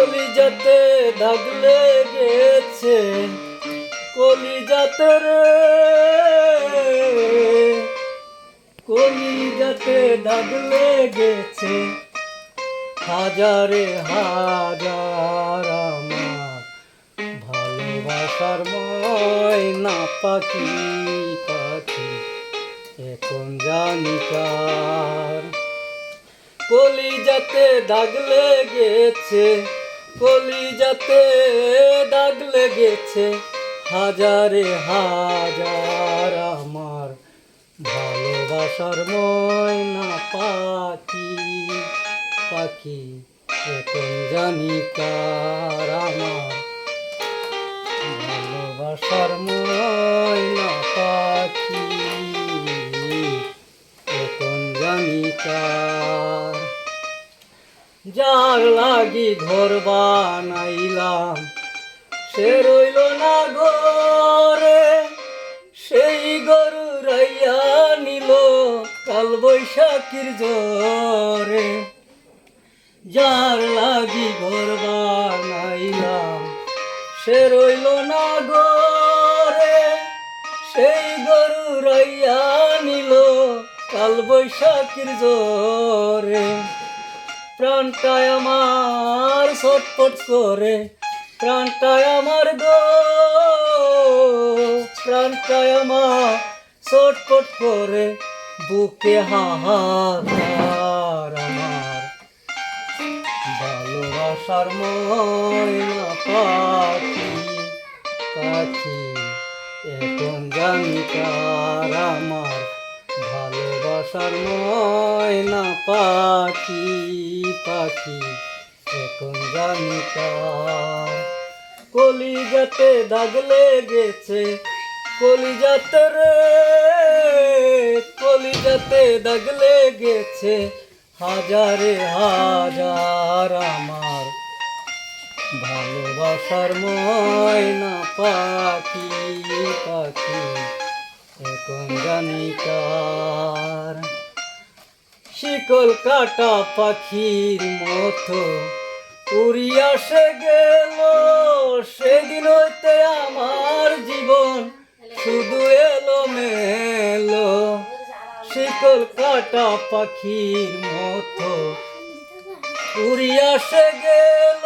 কলিজাতে দাগ লেগেছে, কলিজাতে রে, কলিজাতে দাগ লেগেছে। হাজারে হাজার আমার ভালোবাসার ময়না পাখি, পাখি এখন জানি কার। কলিজাতে দাগ লেগেছে, কলিজাতে দাগ লেগেছে। হাজারে হাজার আমার ভালোবাসার ময়না পাখি, পাখি এখন জানি কার। আমার ভালোবাসার ময়না পাখি এখন জানি কার। যার লাগি ঘর বানাইলাম সে রইল না ঘরে, সেই গরু রাইয়া নিল কাল বৈশাখীর জ্বরে। যার লাগি ঘর বানাইলাম সে রইল না ঘরে, সেই গরু রাইয়া নিল কাল বৈশাখীর জ্বরে। প্রাণটায় আমার ছটফট করে, প্রাণটায় আমার গো, প্রাণটায় আমার ছটফট করে। বুকে হাহাকার আমার ভালোবাসার ময়না পাখি, পাখি এখন জানি কার। আমার ভালোবাসার ময়না পাখি, পাখি এখন জানি কার। কলিজাতে দাগ লেগেছে, কলিজাতে রে, কলিজাতে দাগ লেগেছে। হাজারে হাজার আমার ভালোবাসার ময়না পাখি, পাখি এখন জানি কার। শিকল কাটা পাখির মতো উড়িয়া সে গেল, সেদিন হইতে আমার জীবন শুধু এলো মেলো। শিকল কাটা পাখির মতো উড়িয়া সে গেল,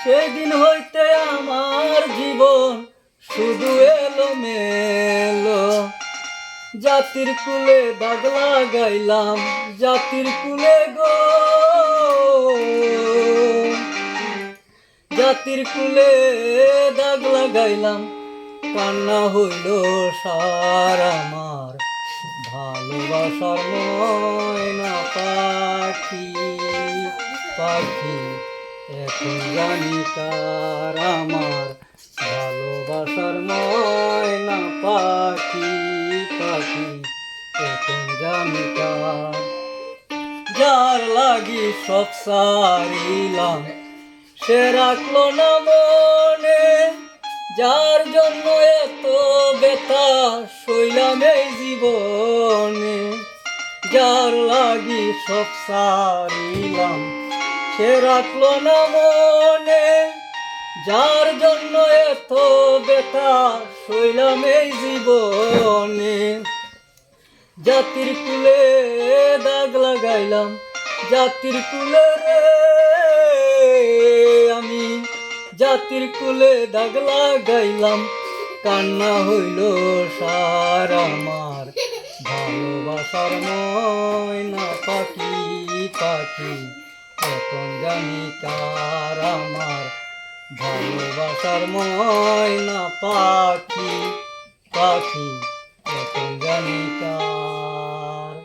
সেদিন হইতে আমার জীবন শুধু এলো মেলো। জাতির কুলে দাগ লাগাইলাম, জাতির কুলে গো, জাতির কুলে দাগ লাগাইলাম। কান্না হইল সার আমার ভালোবাসার ময়না পাখি, পাখি এখন জানি কার। আমার ভালোবাসার ময়না পাখি, পাখি এখন জানি কার। যার লাগি সব সারিলাম সে রাখলো না মনে, যার জন্য এত ব্যথা সইলাম এই জীবনে। যার লাগি সব সারিলাম সে রাখলো না মনে, যার জন্য এত ব্যথা সইলাম এই জীবনে। জাতির কুলে দাগ লাগাইলাম, জাতির কুলে রে, আমি জাতির কুলে দাগ লাগাইলাম। কান্না হইল সার আমার ভালোবাসার ময়না পাখি, পাখি এখন জানি কার। আমার ভালোবাসার ময়না পাখি, পাখি এখন জানি কার।